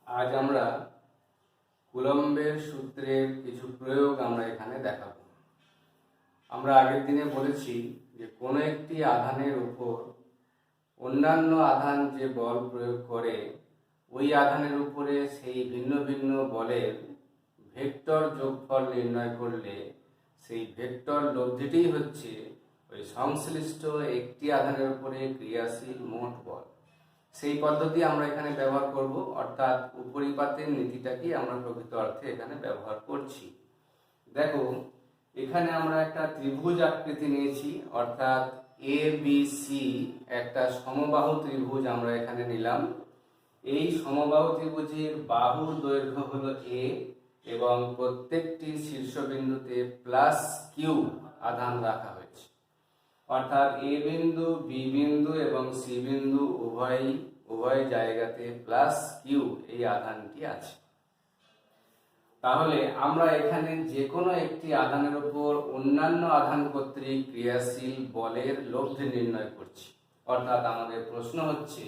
আজ আমরা কুলম্বের সূত্রের কিছু প্রয়োগ আমরা এখানে দেখাবো। আমরা আগের দিনে বলেছি যে কোনো একটি আধানের উপর অন্যান্য আধান যে বল প্রয়োগ করে ওই আধানের উপরে সেই ভিন্ন ভিন্ন বলের ভেক্টর যোগফল নির্ণয় করলে সেই ভেক্টর লব্ধিটিই হচ্ছে ওই সংশ্লিষ্ট একটি আধানের উপরে ক্রিয়াশীল মোট বল। সেই পদ্ধতি আমরা এখানে ব্যবহার করব, অর্থাৎ উপরিপাতের নীতিটাকে আমরা প্রকৃত অর্থে এখানে ব্যবহার করছি। দেখো, এখানে আমরা একটা ত্রিভুজ আকৃতি নিয়েছি, অর্থাৎ এ বি সি একটা সমবাহু ত্রিভুজ আমরা এখানে নিলাম। এই সমবাহু ত্রিভুজের বাহুর দৈর্ঘ্য হলো এ এবং প্রত্যেকটি শীর্ষবিন্দুতে প্লাস কিউ আধান রাখা হয়েছে, অর্থাৎ এ বিন্দু, বি বিন্দু এবং সি বিন্দু উভয় জায়গাতে প্লাস কিউ এই আধানটি আছে। তাহলে আমরা এখানে যে কোনো একটি আধানের উপর অন্যান্য আধান কর্তৃক ক্রিয়াশীল বলের লব্ধি নির্ণয় করছি। অর্থাৎ আমাদের প্রশ্ন হচ্ছে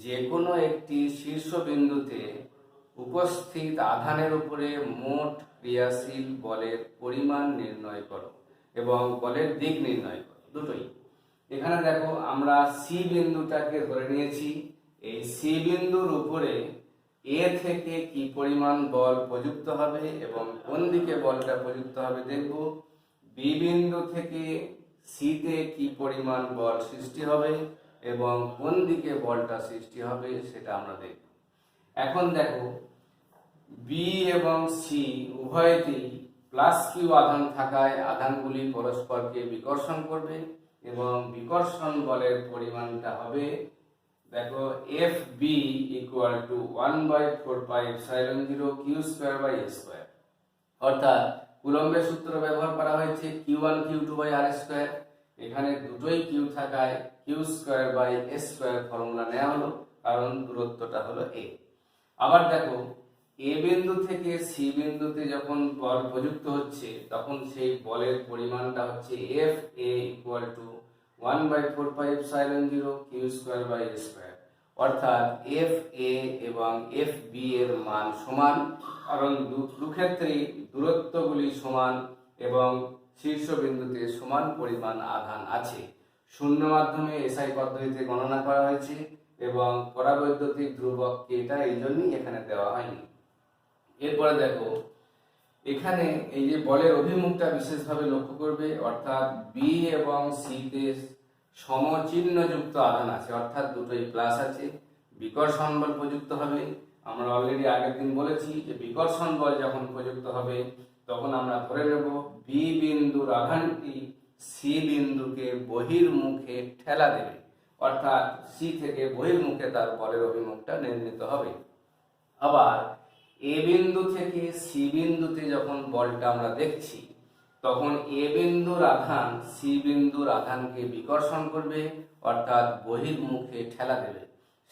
যে কোনো একটি শীর্ষবিন্দুতে উপস্থিত আধানের উপরে মোট ক্রিয়াশীল বলের পরিমাণ নির্ণয় করো এবং বলের দিক নির্ণয় করো, দুটোই। এখানে দেখো, আমরা সি বিন্দুটাকে ধরে নিয়েছি। এই সি বিন্দুর উপরে এ থেকে কি পরিমাণ বল প্রযুক্ত হবে এবং কোন দিকে বলটা প্রযুক্ত হবে দেখব। বি বিন্দু থেকে সিতে কি পরিমাণ বল সৃষ্টি হবে এবং কোন দিকে বলটা সৃষ্টি হবে সেটা আমরা দেখব। এখন দেখো, বি এবং সি উভয়তেই প্লাস কিউ আধান থাকায় আধানগুলি পরস্পরকে বিকর্ষণ করবে এবং বিকর্ষণ বলের পরিমাণটা হবে, দেখো, F B equal to 1/4πε0 Q square by A square. অর্থাৎ কুলম্বের সূত্র ব্যবহার করা হয়েছে Q1 Q2 by R square. এখানে দুটোই কিউ থাকায় q square by A square formula নেওয়া হলো, কারণ দূরত্বটা হলো এ। আবার দেখো, এ বিন্দু থেকে সি বিন্দুতে যখন বল প্রযুক্ত হচ্ছে তখন সেই বলের পরিমাণটা হচ্ছে F A equal to 1/4πε0 Q square by A square. অর্থাৎ এফ এ এবং এফ বি এর মান সমান, কারণ দুক্ষেত্রেই দূরত্বগুলি সমান এবং শীর্ষবিন্দুতে সমান পরিমাণ আধান আছে। শূন্য মাধ্যমে এসআই পদ্ধতিতে গণনা করা হয়েছে এবং পরাবৈদ্যুতিক ধ্রুবককে এটা এই জন্যই এখানে দেওয়া হয়নি। এরপরে দেখো, এখানে এই যে বলের অভিমুখটা বিশেষভাবে লক্ষ্য করবে, অর্থাৎ বি এবং সি তে সমচিহ্নযুক্ত আধান আছে, অর্থাৎ দুটোই প্লাস আছে। বিকর্ষণ বল প্রযুক্ত হবে। আমরা অলরেডি আগের দিন বলেছি যে বিকর্ষণ বল যখন প্রযুক্ত হবে তখন আমরা ধরে নেব বি বিন্দুর আধানটি সি বিন্দুকে বহির্মুখে ঠেলা দেবে, অর্থাৎ সি থেকে বহির্মুখে তার বলের অভিমুখটা নির্ণীত হবে। আবার এ বিন্দু থেকে সি বিন্দুতে যখন বলটা আমরা দেখছি তখন এ বিন্দুর আধান সি বিন্দুর আধানকে বিকর্ষণ করবে, অর্থাৎ বহির্মুখে ঠেলা দেবে।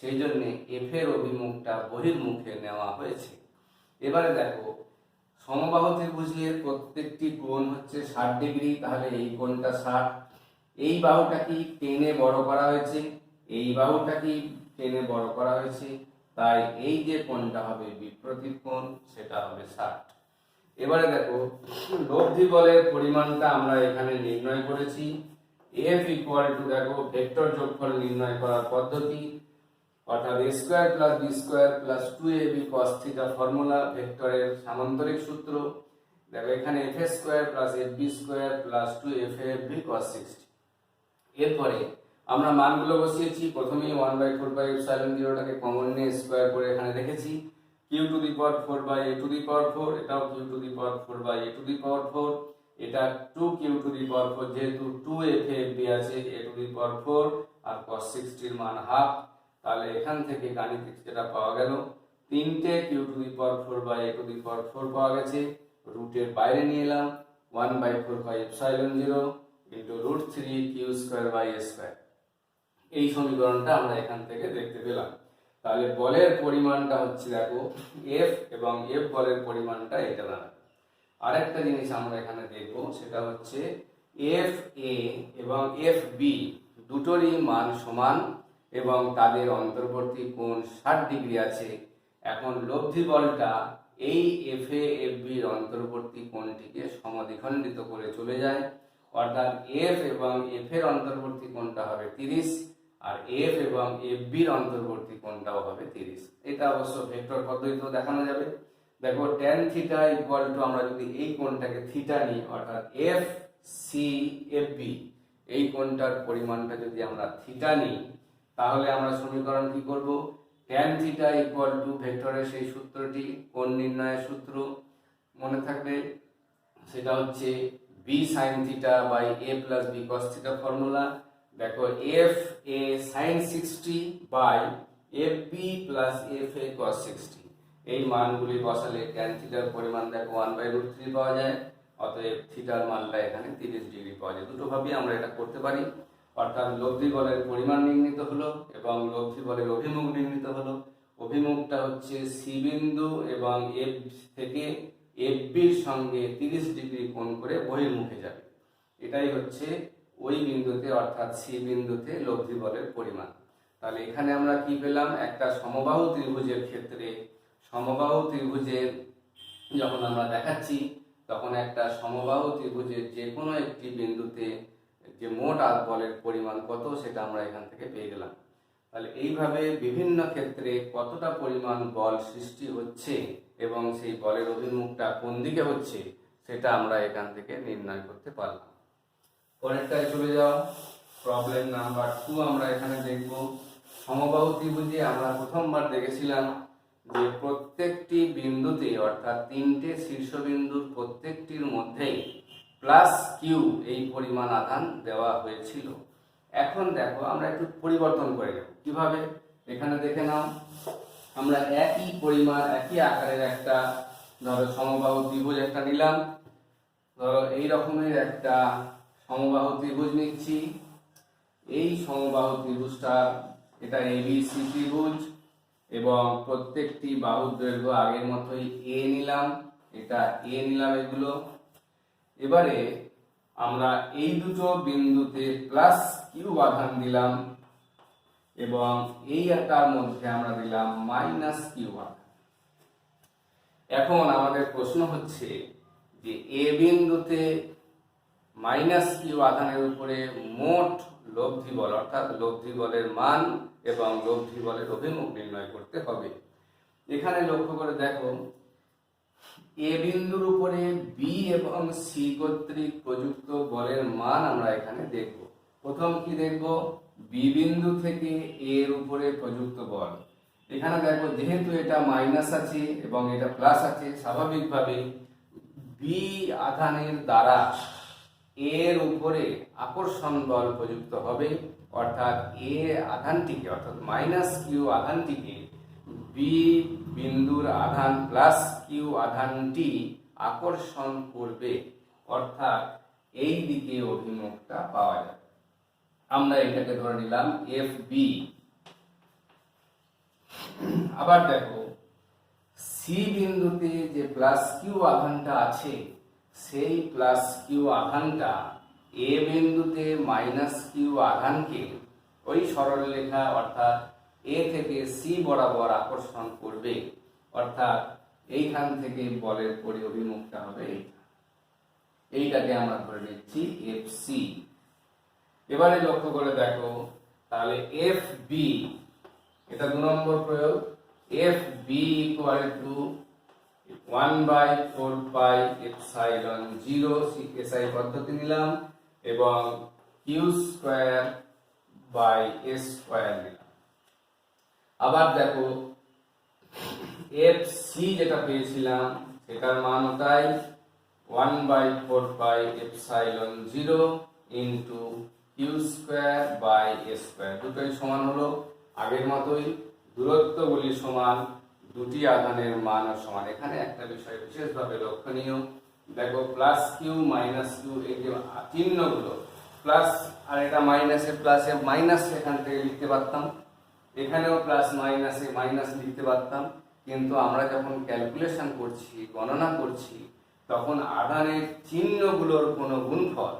সেই জন্য এফ এর অভিমুখটা বহির্মুখে নেওয়া হয়েছে। এবারে দেখো, সমবাহু ত্রিভুজের প্রত্যেকটি কোণ হচ্ছে 60 ডিগ্রি, তাহলে এই কোণটা 60। এই বাহুটাকে টেনে বড় করা হয়েছে, এই বাহুটাকে টেনে বড় করা হয়েছে, তাই এই যে কোণটা হবে বিপরীত কোণ, সেটা হবে 60। এবারে দেখো, লব্ধি বলের পরিমাণটা আমরা এখানে নির্ণয় করেছি। এফ ইকুয়াল টু, দেখো, ভেক্টর যোগফল নির্ণয় করার পদ্ধতি, অর্থাৎ A square plus B square plus 2ab cos theta formula, ভেক্টরের সামান্তরিক সূত্র। দেখো, এখানে F square plus F B square plus 2fab cos 60। এরপরে আমরা মানগুলো বসিয়েছি। প্রথমেই 1/4πε0টাকে কমন নিয়ে স্কোয়ার করে এখানে রেখেছি। Q to the power 4 by A to the power 4, এটাও Q to the power 4 by A to the power 4, এটা 2 কিউ টু দি পাওয়ার 4, যেহেতু 2fab আছে, এ টু দি পাওয়ার 4 আর cos 60 এর মান হাফ। তাহলে এখান থেকে গাণিতিক যেটা পাওয়া গেল, 3টে Q to the power 4 by A to the power 4 পাওয়া গেছে। রুটের বাইরে নিয়ে এলাম, 1/4πε0 into √3 Q square by A square. এই সমীকরণটা আমরা এখান থেকে দেখতে পেলাম। তাহলে বলের পরিমাণটা হচ্ছে, দেখো, এফ এবং এফ বলের পরিমাণটা এটা দাঁড়াবে। আরেকটা জিনিস আমরা এখানে দেখব, সেটা হচ্ছে এফ এ এবং এফ বি দুটোরই মান সমান এবং তাদের অন্তর্বর্তী কোণ 60 ডিগ্রি আছে। এখন লব্ধি বলটা এই এফ এ এফ বির অন্তর্বর্তী কোণটিকে সমদ্বিখণ্ডিত করে চলে যায়, অর্থাৎ এফ এবং এফ এর অন্তর্বর্তী কোণটা হবে 30 আর এফ এবং এফ বির অন্তর্বর্তী কোণটাও হবে 30। এটা অবশ্য ভেক্টর পদ্ধতিতেও দেখানো যাবে। দেখো tan থিটা ইকুয়াল টু, আমরা যদি এই কোণটাকে থিটা নিই, অর্থাৎ এফ সি এফ বি, এই কোণটার পরিমাণটা যদি আমরা থিটা নিই, তাহলে আমরা সমীকরণ কি করব, tan থিটা ইকুয়াল টু ভেক্টরের সেই সূত্রটি, কোণ নির্ণয়ের সূত্র মনে থাকবে, সেটা হচ্ছে B sine theta by A plus B cos theta formula. দেখো F A sine 60 by F B plus F A cos 60, এই মানগুলি বসালে tan থিটার পরিমাণ দেখো 1/√3 পাওয়া যায়, অতএব থিটার মানটা এখানে 30 ডিগ্রি পাওয়া যায়। দুটো ভাবেই আমরা এটা করতে পারি, অর্থাৎ লব্ধি বলের পরিমাণ নির্ণীত হলো এবং লব্ধি বলের অভিমুখ নির্ণীত হলো। অভিমুখটা হচ্ছে সি বিন্দু এবং এফ থেকে এফ বির সঙ্গে 30 ডিগ্রি কোণ করে বহির্মুখে যাবে, এটাই হচ্ছে ওই বিন্দুতে অর্থাৎ সি বিন্দুতে লব্ধি বলের পরিমাণ। তাহলে এখানে আমরা কি পেলাম, একটা সমবাহু ত্রিভুজের ক্ষেত্রে, সমবাহু ত্রিভুজের যখন আমরা দেখাচ্ছি, তখন একটা সমবাহু ত্রিভুজের যে কোনো একটি বিন্দুতে যে মোট বলের পরিমাণ কত, সেটা আমরা এখান থেকে পেয়ে গেলাম। তাহলে এইভাবে বিভিন্ন ক্ষেত্রে কতটা পরিমাণ বল সৃষ্টি হচ্ছে এবং সেই বলের অভিমুখটা কোন দিকে হচ্ছে, সেটা আমরা এখান থেকে নির্ণয় করতে পারলাম। পরেরটায় চলে যাও, প্রবলেম নাম্বার 2 আমরা এখানে দেখব। সমবাহু ত্রিভুজে আমরা প্রথমবার দেখেছিলাম যে প্রত্যেকটি বিন্দুতে, অর্থাৎ 3টে শীর্ষবিন্দুর প্রত্যেকটির মধ্যেই প্লাস কিউ এই পরিমাণ আধান দেওয়া হয়েছিল। এখন দেখো আমরা একটু পরিবর্তন করে নেব, কিভাবে এখানে দেখে নাও। আমরা একই পরিমাণ একই আকারের একটা ধরো সমবাহু ত্রিভুজ একটা নিলাম, ধরো এই রকমের একটা সমবাহু ত্রিভুজ নিচ্ছি। এই সমবাহু ত্রিভুজটা, এটা এবিসি ত্রিভুজ এবং প্রত্যেকটি বাহুর দৈর্ঘ্য আগের মতোই এ নিলাম, এটা এ নিলাম এগুলো। এবারে আমরা এই দুটো বিন্দুতে প্লাস কিউ আধান দিলাম এবং এইটার মধ্যে আমরা দিলাম মাইনাস কিউ আধান। এখন আমাদের প্রশ্ন হচ্ছে যে এ বিন্দুতে মাইনাস কিউ আধানের উপরে মোট লব্ধি বল, অর্থাৎ লব্ধি বলের মান এবং লব্ধি বলের অভিমুখ নির্ণয় করতে হবে। এখানে লক্ষ্য করে দেখো, এ বিন্দুর উপরে বি এবং সি কর্তৃক প্রযুক্ত বলের মান আমরা এখানে দেখব। প্রথম কি দেখব, বি বিন্দু থেকে এর উপরে প্রযুক্ত বল। এখানে দেখো যেহেতু এটা মাইনাস আছে এবং এটা প্লাস আছে, স্বাভাবিকভাবে বি আধানের দ্বারা এর উপরে আকর্ষণ বল প্রযুক্ত হবে, অর্থাৎ এ আধানটিকে, অর্থাৎ মাইনাস কিউ আধানটিকে বি বিন্দুর আধান প্লাস কিউ আধানটি আকর্ষণ করবে, অর্থাৎ এই দিকে অভিমুখটা পাওয়া যাবে। আমরা এটাকে ধরে নিলাম এফ বি। আবার দেখো সি বিন্দুতে যে প্লাস কিউ আধানটা আছে, সেই প্লাস কিউ আধানটা এ বিন্দুতে মাইনাস কিউ আধানকে ওই সরলরেখা অর্থাৎ এ থেকে সি বরাবর আকর্ষণ করবে, অর্থাৎ এইখান থেকে বলের অভিমুখটা হবে এইটাকে আমরা ধরে নিচ্ছি এফ সি। এবারে লক্ষ্য করে দেখো, তাহলে এফ বি, এটা 2 নম্বর প্রয়োগ। F B equal to 1/4 pi epsilon 0 SI পদ্ধতি নিলাম এবং q square by s square নিলাম। আবার দেখো এফ সি যেটা পেয়েছিলাম সেটার মান ওটাই 1/4 pi epsilon 0 into q square by s square, দুটোই সমান হলো আগের মতোই। দূরত্বগুলি সমান, দুটি আধানের মান সমান। এখানে একটা বিষয় বিশেষভাবে লক্ষণীয়, দেখো প্লাস কিউ মাইনাস কিউ, এই যে চিহ্নগুলো প্লাস আর এটা মাইনাসে প্লাসে মাইনাস এখান থেকে লিখতে পারতাম, এখানেও প্লাস মাইনাসে মাইনাস লিখতে পারতাম, কিন্তু আমরা যখন ক্যালকুলেশন করছি, গণনা করছি, তখন আধানের চিহ্নগুলোর কোনো গুণফল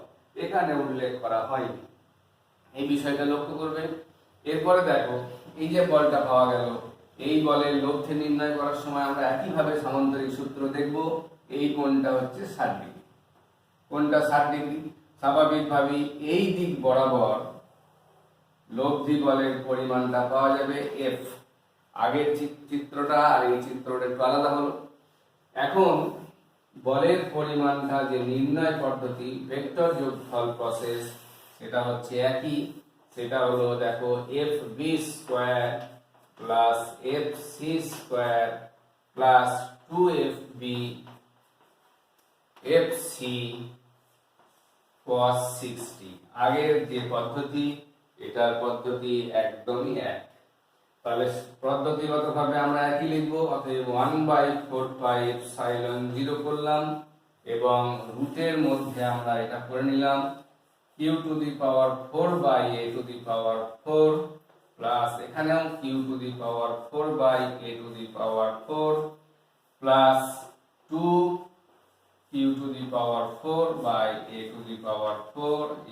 এখানে উল্লেখ করা হয়নি, এই বিষয়টা লক্ষ্য করবে। এরপরে দেখো এই যে বলটা পাওয়া গেল, এই বলের লব্ধি নির্ণয় করার সময় আমরা একইভাবে সামান্তরিক সূত্র দেখব। এই কোণটা হচ্ছে 60 ডিগ্রি, কোণটা 60 ডিগ্রি। স্বাভাবিকভাবেই এই দিক বরাবর লব্ধি বলের পরিমাণটা পাওয়া যাবে এফ। আগের চিত্রটা আর এই চিত্রটা একটু আলাদা হলো। এখন বলের পরিমাণটা যে নির্ণয় পদ্ধতি, ভেক্টর যোগফল প্রসেস, সেটা হচ্ছে একই। সেটা হলো দেখো F B square plus f c square plus 2FB FC cos 60। আগের যে পদ্ধতি, এটার পদ্ধতি একদমই এক। তাহলে পদ্ধতিগতভাবে আমরা একই লিখব। অতএব 1/4πε0 করলাম এবং রুটের মধ্যে আমরা এটা করে নিলাম q⁴/a⁴ প্লাস এখানেও q⁴/a⁴ plus 2q⁴/a⁴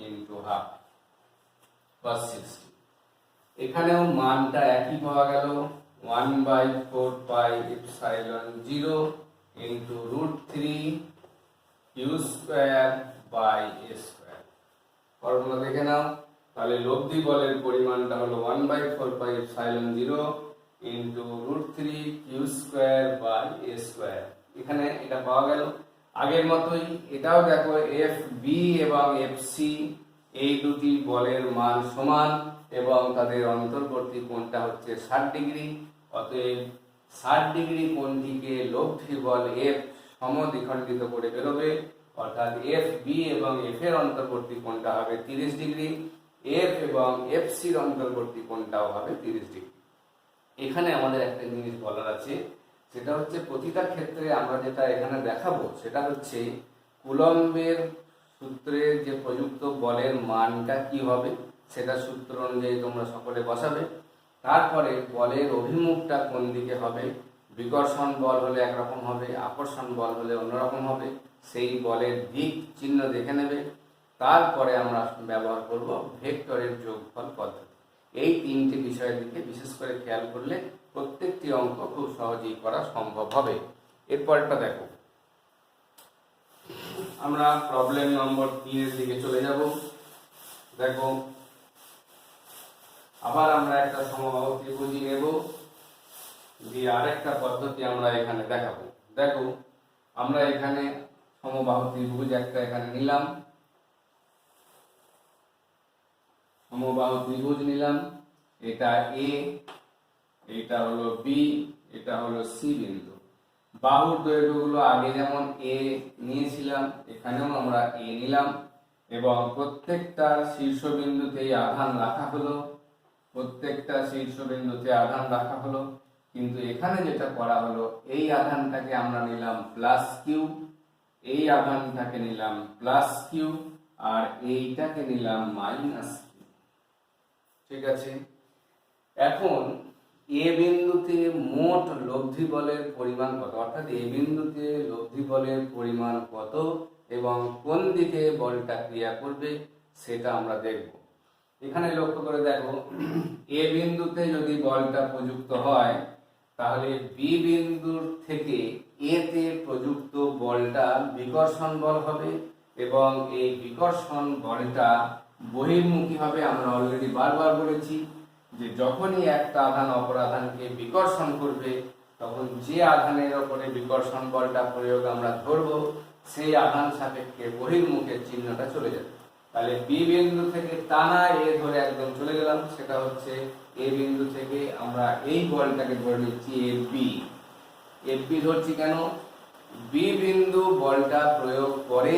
into half cos 60। এখানেও মানটা একই পাওয়া গেল 1/4πε0 ইন্টু √3q²/a²। ফর্মুলা দেখে নাও। তাহলে লব্ধি বলের পরিমাণটা হলো 1/4πε0 ইন্টু √3q²/a²। এখানে এটা পাওয়া গেল। আগের মতোই এটাও দেখো এফ বি এবং এফ সি এই দুটি বলের মান সমান এবং তাদের অন্তর্বর্তী কোণটা হচ্ছে 60 ডিগ্রি। অতএব 60 ডিগ্রি কোণটিকে লব্ধি বল এফ সমদ্বিখণ্ডিত করে বেরোবে, অর্থাৎ এফ বি এবং এফ এর অন্তর্বর্তী কোণটা হবে 30 ডিগ্রি, এফ এবং এফ সির অন্তর্বর্তী কোণটাও হবে 30 ডিগ্রি। এখানে আমাদের একটা জিনিস বলার আছে, সেটা হচ্ছে প্রতিটা ক্ষেত্রে আমরা যেটা এখানে দেখাবো সেটা হচ্ছে কুলম্বের সূত্রে যে প্রযুক্ত বলের মানটা কি হবে সেটা সূত্র অনুযায়ী তোমরা সকলে বসাবে। তারপরে বলের অভিমুখটা কোন দিকে হবে, বিকর্ষণ বল হলে একরকম হবে, আকর্ষণ বল হলে অন্যরকম হবে, সেই বলের দিক চিহ্ন দেখে নেবে। তারপরে আমরা ব্যবহার করব ভেক্টরের যোগফল পদ্ধতি। এই তিনটি বিষয়ের দিকে বিশেষ করে খেয়াল করলে প্রত্যেকটি অঙ্ক খুব সহজেই করা সম্ভব হবে। এরপরটা দেখো, আমরা প্রবলেম নম্বর 3 এর দিকে চলে যাব। দেখো আবার আমরা একটা সমবাহু ত্রিভুজ নেব, দিয়ে আরেকটা পদ্ধতি আমরা এখানে দেখাবো। দেখো আমরা এখানে সমবাহু ত্রিভুজ একটা এখানে নিলাম, সমবাহু ত্রিভুজ নিলাম। এটা এ, এটা হলো বি, এটা হলো সি বিন্দু। বাহুর দৈর্ঘ্যগুলো আগে যেমন এ নিয়েছিলাম, এখানেও আমরা এ নিলাম এবং প্রত্যেকটা শীর্ষবিন্দুতেই আধান রাখা হলো, প্রত্যেকটা শীর্ষবিন্দুতে আধান রাখা হলো। কিন্তু এখানে যেটা করা হলো, এই আধানটাকে আমরা নিলাম প্লাস কিউ, এই আধানটাকে নিলাম প্লাস কিউ, আর এইটাকে নিলাম মাইনাস কিউ। ঠিক আছে, এখন এ বিন্দুতে মোট লব্ধি বলের পরিমাণ কত, অর্থাৎ এ বিন্দুতে লব্ধি বলের পরিমাণ কত এবং কোন দিকে বলটা ক্রিয়া করবে সেটা আমরা দেখব। এখানে লক্ষ্য করে দেখো, এ বিন্দুতে যদি বলটা প্রযুক্ত হয় তাহলে বি বিন্দুর থেকে এ তে প্রযুক্ত বলটা বিকর্ষণ বল হবে এবং এই বিকর্ষণ বলটা বহির্মুখী হবে। আমরা অলরেডি বারবার বলেছি যে যখনই একটা আধান অপর আধানকে বিকর্ষণ করবে তখন যে আধানের উপরে বিকর্ষণ বলটা প্রয়োগ আমরা ধরবো সেই আধান সাপেক্ষে বহির্মুখের চিহ্নটা চলে যাবে। তাহলে বি বিন্দু থেকে টানা এ ধরে একদম চলে গেলাম, সেটা হচ্ছে এ বিন্দু থেকে আমরা এই বলটাকে ধরে নিচ্ছি এফ বি ধরছি। কেন? বি বিন্দু বলটা প্রয়োগ করে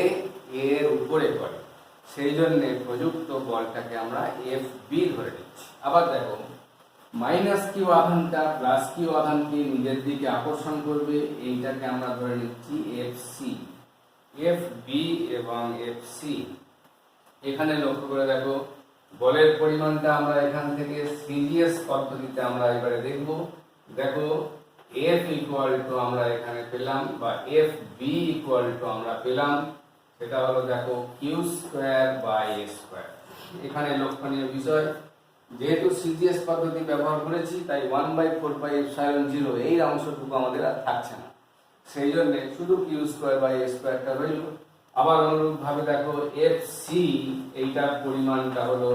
এর উপরে করে, সেই জন্য প্রযুক্ত বলটাকে আমরা এফ বি ধরে নিচ্ছি। আবার দেখো, মাইনাস কিউ আধানটা প্লাস কিউ আধানকে নিজের দিকে আকর্ষণ করবে, এইটাকে আমরা ধরে নিচ্ছি এফ সি। এফ বি এবং এফ সি এখানে লক্ষ্য করে দেখো, বলের পরিমাণটা আমরা এখান থেকে সিজিএস পদ্ধতিতে আমরা এবারে দেখব। দেখো এফ ইকুয়াল টু আমরা এখানে পেলাম, বা এফ বি ইকুয়াল টু আমরা পেলাম, সেটা হলো দেখো q square by A square. এখানে লক্ষণীয় বিষয়, যেহেতু সিজিএস পদ্ধতি ব্যবহার করেছি তাই 1/4πε0 এই অংশটুকু আমাদের আর থাকছে না, সেই জন্য শুধু কিউ স্কোয়ার বাই এ স্কোয়ারটা রইল। আবার অনুরূপভাবে দেখো এফ সি এইটার পরিমাণটা হলো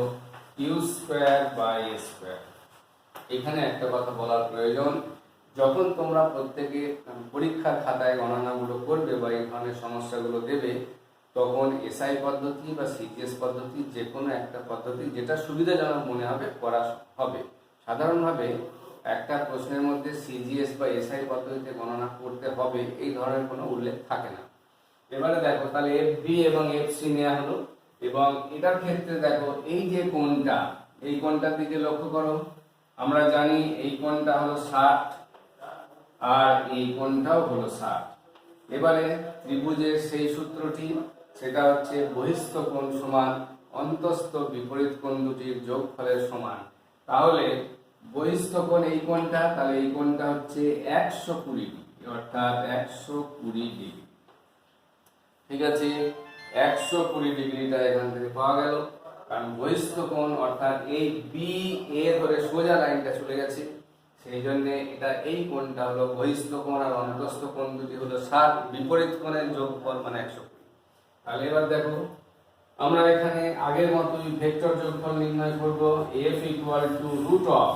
q square by A square. এখানে একটা কথা বলার প্রয়োজন, যখন তোমরা প্রত্যেকে পরীক্ষার খাতায় গণনাগুলো করবে বা এই ধরনের সমস্যাগুলো দেবে, তখন এসআই পদ্ধতি বা সিজিএস পদ্ধতি যে কোনো একটা পদ্ধতি যেটা সুবিধাজনক মনে হবে করা হবে। সাধারণভাবে একটা প্রশ্নের মধ্যে সিজিএস বা এসআই পদ্ধতিতে গণনা করতে হবে এই ধরনের কোনো উল্লেখ থাকে না। এবারে দেখো তাহলে এফ বি এবং এফ সি নেওয়া হলো, এবং এটার ক্ষেত্রে দেখো এই যে কোণটা, এই কোণটার দিকে লক্ষ্য করো। আমরা জানি এই কোণটা হলো 60 আর এই কোণটাও হলো 60। এবারে ত্রিভুজের সেই সূত্রটি, সেটা হচ্ছে বহিস্থ কোণ সমান অন্তস্থ বিপরীত কোণ দুটির যোগফলের সমান। তাহলে বহিস্থ কোণ এই কোণটা, তাহলে এই কোণটা হচ্ছে 120 ডিগ্রি, অর্থাৎ 120 ডিগ্রি। ঠিক আছে, 120 ডিগ্রিটা এখান থেকে পাওয়া গেল, কারণ বহিস্থ কোণ অর্থাৎ এই বি এ ধরে সোজা লাইনটা চলে গেছে, সেই জন্য এটা এই কোণটা হলো বহিস্থ কোণ, আর অন্তস্থ কোণ দুটি হলো 60, বিপরীত কোণের যোগফল মানে 120। তাহলে এবার দেখো আমরা এখানে আগের মতোই ভেক্টর যোগফল নির্ণয় করব। f equal to root of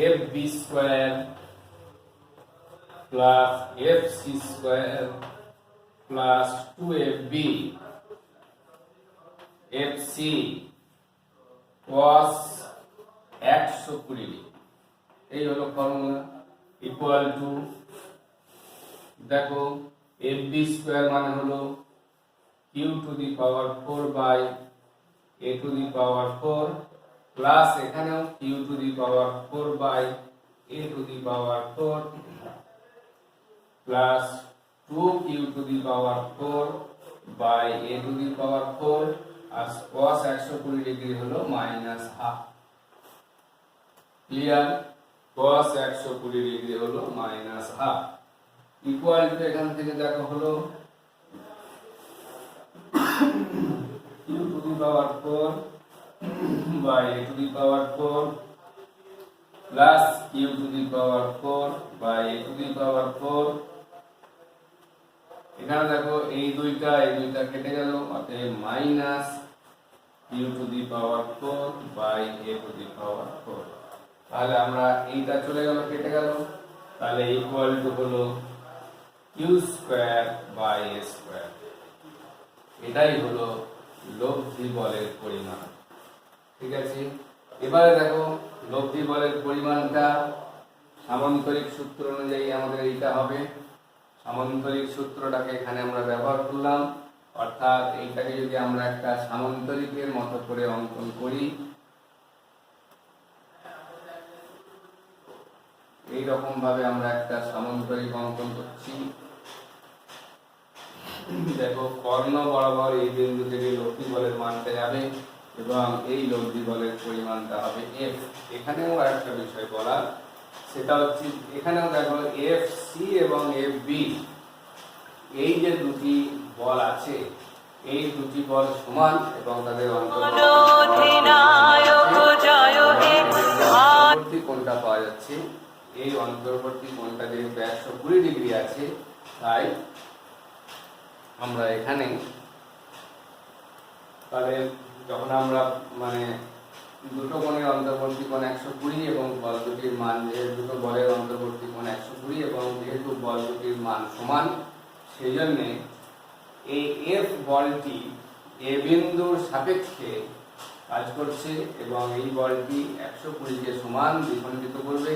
f B square plus f c square plus 2fb fc cos 120 এই হলো ফর্মুলা, ইকুয়াল টু দেখো fb স্কয়ার মানে হলো q to the power 4 by a to the power 4 plus এখানেও q to the power 4 by a to the power 4 plus 2q to the power 4 by a to the power 4 আর cos 120 degree হলো -12। Clear? cos 120 degree হলো -12 equal to এখান থেকে দেখো হলো q to the power 4 by a to the power 4 plus q to the power 4 by a to the power 4। এখানে দেখো এই দুইটা কেটে গেল, অতএব minus Q to the power 4 by A to the power 4। তাহলে আমরা এইটা চলে গেল, কেটে গেল, তাহলে ইকুয়াল টু হলো Q square by A square. এটাই হলো লব্ধি বলের পরিমাণ। ঠিক আছে, এবারে দেখো লব্ধি বলের পরিমাণটা সামান্তরিক সূত্র অনুযায়ী আমাদের এইটা হবে। সামান্তরিক সূত্রটাকে এখানে আমরা ব্যবহার করলাম, অর্থাৎ এইটাকে যদি আমরা একটা সামান্তরিকের মতো করে অঙ্কন করি, এই রকম ভাবে আমরা একটা সামান্তরিক অঙ্কন করছি। দেখো কর্ণ বরাবর এই বিন্দু থেকে লব্ধি বলের মানটা যাবে এবং এই লব্ধি বলের পরিমাণটা হবে এফ। এখানেও আরেকটা বিষয় বলার, সেটা হচ্ছে এখানেও দেখো এফ সি এবং এফ বি এই যে দুটি বল আছে, এই দুটি বল সমান এবং তাদের অন্তর্বর্তী কোণটা পাওয়া যাচ্ছে। এই অন্তর্বর্তী কোণটা যেহেতু 120 ডিগ্রি আছে, তাই আমরা এখানে তাহলে যখন আমরা মানে দুটো কোণের অন্তর্বর্তী কোণ 120 এবং বল দুটির মান, দুটো বলের অন্তর্বর্তী কোণ 120 এবং যেহেতু বল দুটির মান সমান, সেই জন্য এই এফ বলটি এ বিন্দুর সাপেক্ষে কাজ করছে এবং এই বলটি 120 কে সমান দ্বিখণ্ডিত করবে,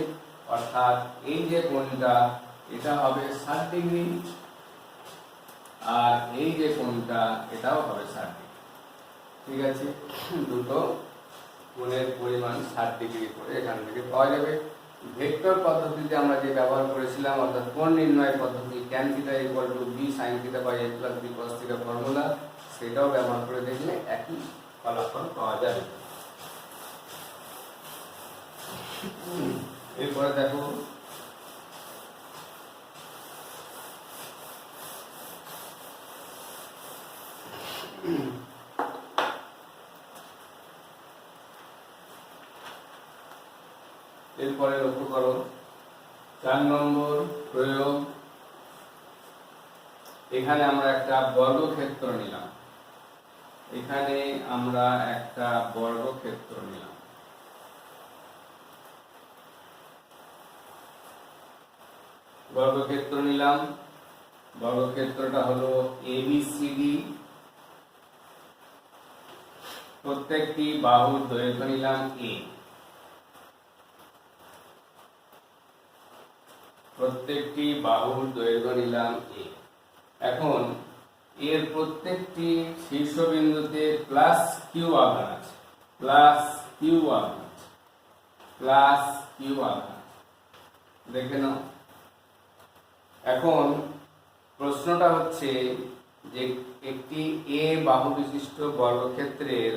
অর্থাৎ এই যে কোণটা এটা হবে 60 ডিগ্রি আর এই যে কোণটা এটাও হবে 60 ডিগ্রি। ঠিক আছে, দুটো কোণের পরিমাণ 60 ডিগ্রি করে এখান থেকে পাওয়া যাবে। ভেক্টর পদ্ধতিতে আমরা যে ব্যবহার করেছিলাম, অর্থাৎ কোণ নির্ণয় পদ্ধতি tan θ = b sin θ / a + b cos θ formula, সেটাও ব্যবহার করে দেখলে একই ফলাফল পাওয়া যাবে। এরপরে দেখো এরপরে লক্ষ্য করো 4 নম্বর প্রয়োগ। এখানে আমরা একটা বর্গক্ষেত্র নিলাম, এখানে আমরা একটা বর্গক্ষেত্র নিলাম। বর্গক্ষেত্রটা হলো ABCD। প্রত্যেকটি বাহুর দৈর্ঘ্য নিলাম A। এখন এর প্রত্যেকটি শীর্ষবিন্দুতে প্লাস কিউ আধান আছে, দেখে নাও। এখন প্রশ্নটা হচ্ছে যে একটি এ বাহু বিশিষ্ট বর্গক্ষেত্রের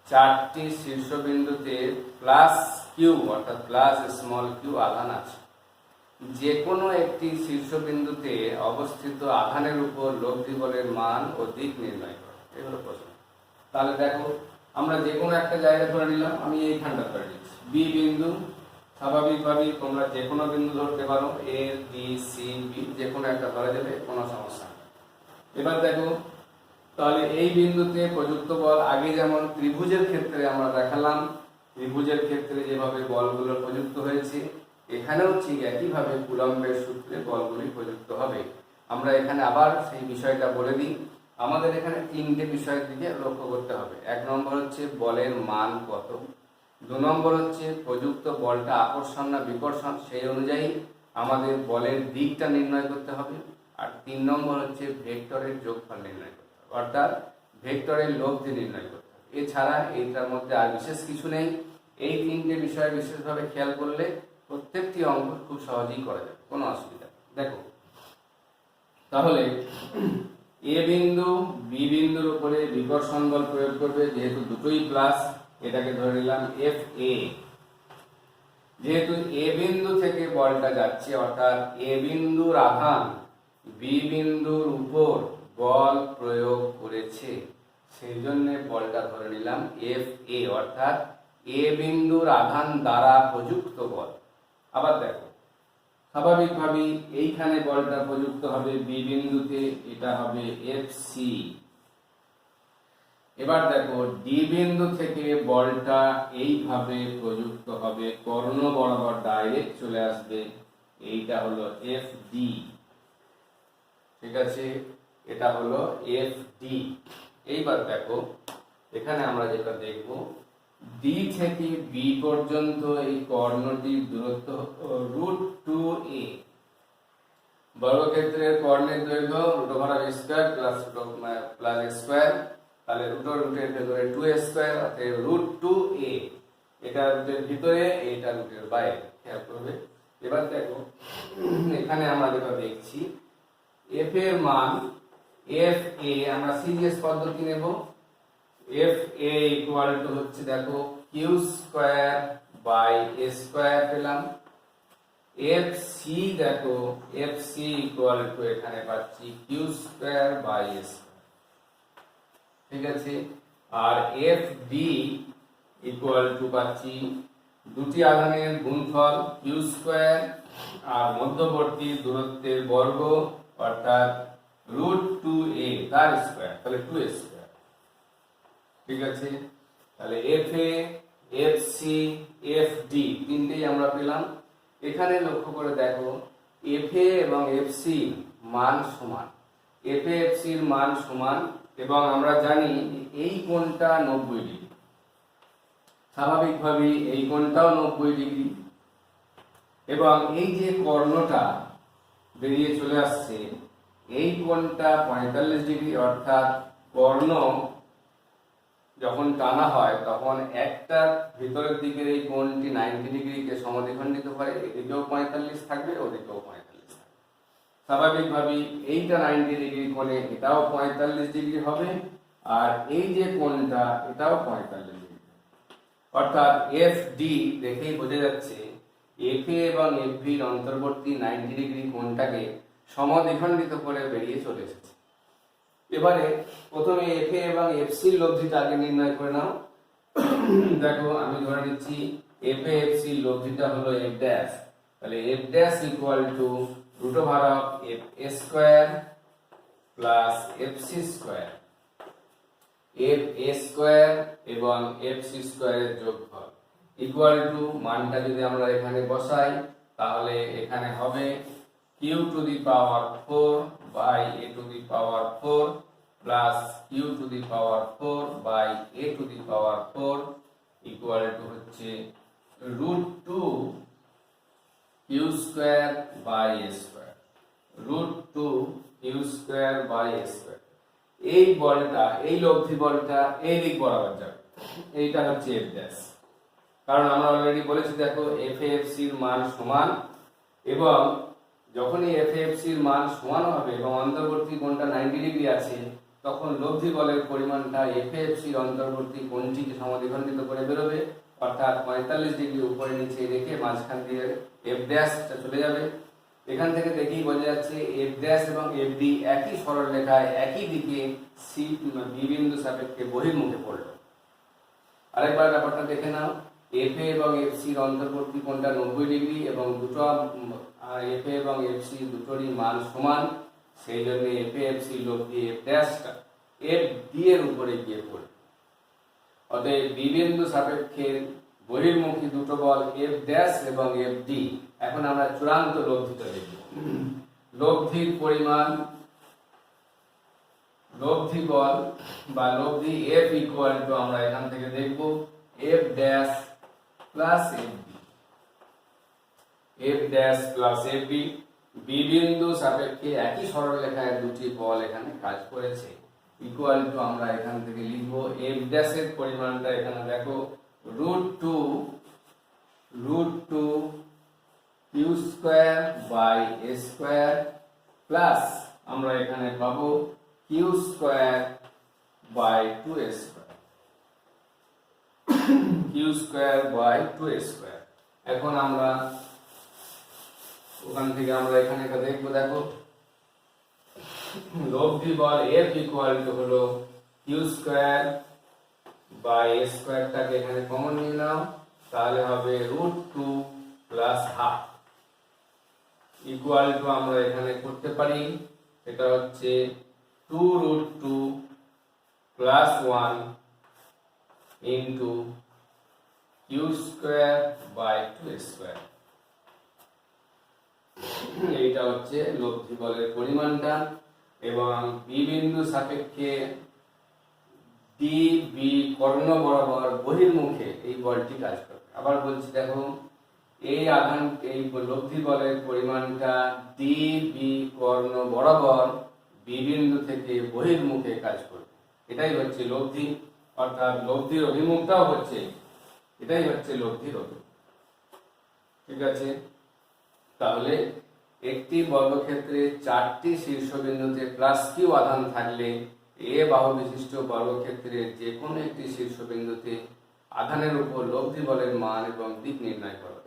4টি শীর্ষবিন্দুতে প্লাস কিউ অর্থাৎ প্লাস স্মল কিউ আধান আছে। যে কোনো একটি শীর্ষবিন্দুতে অবস্থিত আধানের উপর লব্ধি বলের মান ও দিক নির্ণয় করো, এগুলো প্রশ্ন। তাহলে দেখো, আমরা যে কোনো একটা জায়গা ধরে নিলাম, আমি এইখানটা ধরে নিচ্ছি বি বিন্দু। স্বাভাবিকভাবেই তোমরা যে কোনো বিন্দু ধরতে পারো, এ বি সি বি, যে কোনো একটা ধরে দেবে, কোনো সমস্যা নেই। এবার দেখো, তাহলে এই বিন্দুতে প্রযুক্ত বল আগে যেমন ত্রিভুজের ক্ষেত্রে আমরা দেখালাম, ত্রিভুজের ক্ষেত্রে যেভাবে বলগুলো প্রযুক্ত হয়েছে, এখানেও ঠিক একইভাবে কুলম্বের সূত্রে বলগুলি প্রযুক্ত হবে। আমরা এখানে আবার সেই বিষয়টা বলে দিই। আমাদের এখানে 3টে বিষয়ের দিকে লক্ষ্য করতে হবে। 1 নম্বর হচ্ছে বলের মান কত, 2 নম্বর হচ্ছে প্রযুক্ত বলটা আকর্ষণ না বিকর্ষণ, সেই অনুযায়ী আমাদের বলের দিকটা নির্ণয় করতে হবে, আর 3 নম্বর হচ্ছে ভেক্টরের যোগফল নির্ণয় করতে হবে, অর্থাৎ ভেক্টরের লব্ধি নির্ণয় করতে হবে। এছাড়া এইটার মধ্যে আর বিশেষ কিছু নেই। এই 3টে বিষয় বিশেষভাবে খেয়াল করলে প্রত্যেকটি অঙ্ক খুব সহজেই করা যাবে, কোনো অসুবিধা নেই। দেখো, তাহলে এ বিন্দু বি বিন্দুর উপরে বিকর্ষণ বল প্রয়োগ করবে, যেহেতু দুটোই প্লাস, এটাকে ধরে নিলাম এফ এ। যেহেতু এ বিন্দু থেকে বলটা যাচ্ছে, অর্থাৎ এ বিন্দুর আধান বি বিন্দুর উপর বল প্রয়োগ করেছে, সেই জন্য বলটা ধরে নিলাম এফ এ, অর্থাৎ এ বিন্দুর আধান দ্বারা প্রযুক্ত বল। আবার দেখো, স্বাভাবিকভাবেই এইখানে বলটা প্রযুক্ত হবে বি বিন্দুতে, এটা হবে এফ সি। এবার দেখো, ডি বিন্দু থেকে বলটা এইভাবে প্রযুক্ত হবে, কর্ণ বরাবর ডাইরেক্ট চলে আসবে, এইটা হলো এফ ডি। ঠিক আছে, এটা হলো এফ ডি। এইবার দেখো, এখানে আমরা যেটা দেখব, ডি থেকে বি পর্যন্ত এই কর্ণটির দূরত্ব √2a। বর্গক্ষেত্রের কর্ণের দৈর্ঘ্য √² + x², তাহলে রুটের ভেতরে 2a², অর্থাৎ √2a। এটা রুটের ভিতরে, এইটা রুটের বাইরে, খেয়াল করবে। এবার দেখো, এখানে আমরা যেটা দেখছি, এফ এর মান এফ এ, আমরা সিরিয়াস পদ্ধতি নেব। এফ এ ইকুয়াল টু হচ্ছে, দেখো, q²/a² পেলাম। এফ সি, দেখো, এফ সি ইকুয়াল টু এখানে পাচ্ছি q²/a²। ঠিক আছে, আর এফ ডি ইকুয়াল টু পাচ্ছি দুটি আধানের গুণফল q² আর মধ্যবর্তী দূরত্বের বর্গ, অর্থাৎ √2a তার স্কয়ার, তাহলে 2a²। ঠিক আছে, তাহলে f a, f c, f d তিনটেই আমরা পেলাম। এখানে লক্ষ্য করে দেখো, এফ এ এবং এফ সি মান সমান, এফ এ এফ সির মান সমান, এবং আমরা জানি এই কোণটা 90 ডিগ্রি। স্বাভাবিকভাবেই এই কোণটাও 90 ডিগ্রি, এবং এই যে কর্ণটা বেরিয়ে চলে আসছে, এই কোণটা 45 ডিগ্রি, অর্থাৎ কর্ণ যখন টানা হয় তখন একটা ভিতরের দিকের এই কোণটি 90 ডিগ্রিকে সমদ্বিখণ্ডিত করে, এদিকেও 45 থাকবে, ওদিকেও 45 থাকবে। স্বাভাবিকভাবেই এইটা 90 ডিগ্রি কোণে, এটাও 45 ডিগ্রি হবে, আর এই যে কোণটা, এটাও 45 ডিগ্রি। অর্থাৎ এফ ডি দেখেই বোঝা যাচ্ছে এফ এ এবং এফ ভির অন্তর্বর্তী 90 ডিগ্রি কোণটাকে সমদ্বিখণ্ডিত করে বেরিয়ে চলে এসেছে। এবারে প্রথমে এফ এ এবং এফ সির লব্ধিটা আগে নির্ণয় করে নাও। দেখো, আমি ধরে নিচ্ছি এফ এ এফ সি লব্ধিটা হলো এফ ড্যাশ, তাহলে f dash equal to root over of f a square plus f c square, f a square এবং এফ সি স্কোয়ারের যোগফল ইকুয়াল টু, মানটা যদি আমরা এখানে বসাই তাহলে এখানে হবে Q to the power 4 by A to the power 4 plus Q to the power 4 by A to the power 4 equal to হচ্ছে root 2 Q square by A square, root 2 Q square by A square. এই বলটা, এই লব্ধি বলটা এই দিক বরাবর যাবে, এইটা হচ্ছে এফ ড্যাশ। কারণ আমরা অলরেডি বলেছি দেখো এফ এফ সির মান সমান, এবং যখনই এফ এফ সির মান সমান হবে এবং অন্তর্বর্তী কোণটা 90 ডিগ্রি আছে, তখন লব্ধি বলের পরিমাণটা এফ এফ সির অন্তর্বর্তী কোণটিকে সমাদ্বিখণ্ডিত করে বেরোবে, অর্থাৎ 45 ডিগ্রি উপরে নিচে রেখে মাঝখান দিয়ে এফ ড্যাশটা চলে যাবে। এখান থেকে দেখেই বোঝা যাচ্ছে এফ ড্যাশ এবং এফ ডি একই সরলরেখায় একই দিকে সি বি বিন্দু সাপেক্ষে বহির্মুখে পড়লো। আরেকবার ব্যাপারটা দেখে নাও, এফ এ এবং এফ সির অন্তর্বর্তী কোণটা 90 ডিগ্রি এবং দুটো এফ এ এবং এফ সি দুটোরই মান সমান, সেই জন্য এফ এ এফ সি লব্ধি এফ ড্যাশটা এফ ডি এর উপরে গিয়ে পড়বে। অতএব বি বিন্দু সাপেক্ষে বহির্মুখী দুটো বল এফ ড্যাশ এবং এফ ডি। এখন আমরা চূড়ান্ত লব্ধিটা দেখব। লব্ধির পরিমাণ, লব্ধি বল বা লব্ধি এফ ইকুয়াল টু আমরা এখান থেকে দেখব f dash plus F b, f dash plus F b. B বিন্দু সাপেক্ষে একই সরলরেখায় দুটি বল এখানে কাজ করেছে, ইকুয়াল টু আমরা এখান থেকে লিখব এফ ড্যাশের পরিমাণটা এখানে দেখো root two q square by A square plus আমরা এখানে পাবো q square by 2a square, q square by 2a square. এখন আমরা ওখান থেকে আমরা এখানে এটা দেখবো, দেখো লব্ধি বল এফ ইকুয়াল টু হলো কিউ স্কোয়ার বাই এ স্কোয়ারটাকে এখানে কমন নিয়ে নাও, তাহলে হবে root 2 plus half equal to আমরা এখানে করতে পারি, এটা হচ্ছে 2 root 2 plus 1 into q square by 2a square. এইটা হচ্ছে লব্ধি বলের পরিমাণটা, এবং বি বিন্দু সাপেক্ষে ডি বি কর্ণ বরাবর বহির্মুখে এই বলটি কাজ করবে। আবার বলছি দেখো, এই আধান, এই লব্ধি বলের পরিমাণটা ডি বি কর্ণ বরাবর বি বিন্দু থেকে বহির্মুখে কাজ করবে, এটাই হচ্ছে লব্ধি। অর্থাৎ লব্ধির অভিমুখটাও হচ্ছে, এটাই হচ্ছে লব্ধির অভিমুখ। ঠিক আছে, তাহলে একটি বর্গক্ষেত্রে 4টি শীর্ষবিন্দুতে প্লাস কিউ আধান থাকলে এ বাহু বিশিষ্ট বর্গক্ষেত্রের যে কোনো একটি শীর্ষবিন্দুতে আধানের উপর লব্ধি বলের মান এবং দিক নির্ণয় করো।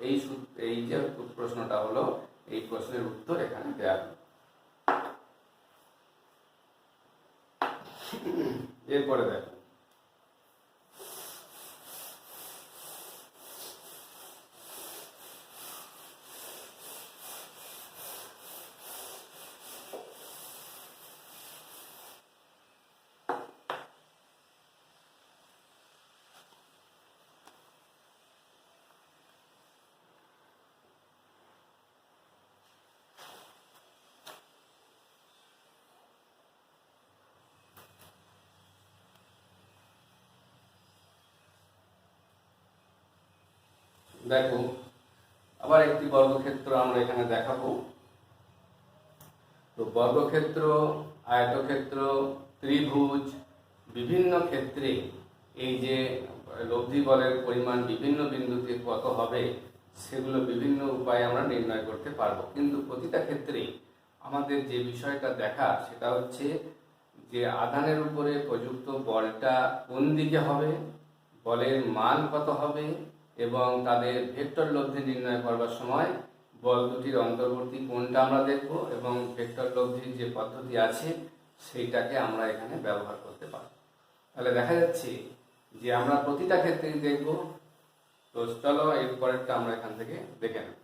এই যে প্রশ্নটা হলো, এই প্রশ্নের উত্তর এখানে দেওয়া হলো। এরপরে দেখো, দেখো আবার একটি বর্গক্ষেত্র আমরা এখানে দেখাবো। তো বর্গক্ষেত্র, আয়তক্ষেত্র, ত্রিভুজ, বিভিন্ন ক্ষেত্রে এই যে লব্ধি বলের পরিমাণ বিভিন্ন বিন্দুতে কত হবে সেগুলো বিভিন্ন উপায়ে আমরা নির্ণয় করতে পারবো। কিন্তু প্রতিটা ক্ষেত্রে আমাদের যে বিষয়টা দেখা সেটা হচ্ছে যে আধানের উপরে প্রযুক্ত বলটা কোন দিকে হবে, বলের মান কত হবে, এবং তাদের ভেক্টর লব্ধি নির্ণয় করবার সময় বল দুটির অন্তর্বর্তী কোণটা আমরা দেখব, এবং ভেক্টর লব্ধির যে পদ্ধতি আছে সেইটাকে আমরা এখানে ব্যবহার করতে পারি। তাহলে দেখা যাচ্ছে যে আমরা প্রতিটা ক্ষেত্রেই দেখব তো চলো এর পরেরটা আমরা এখান থেকে দেখে নেব।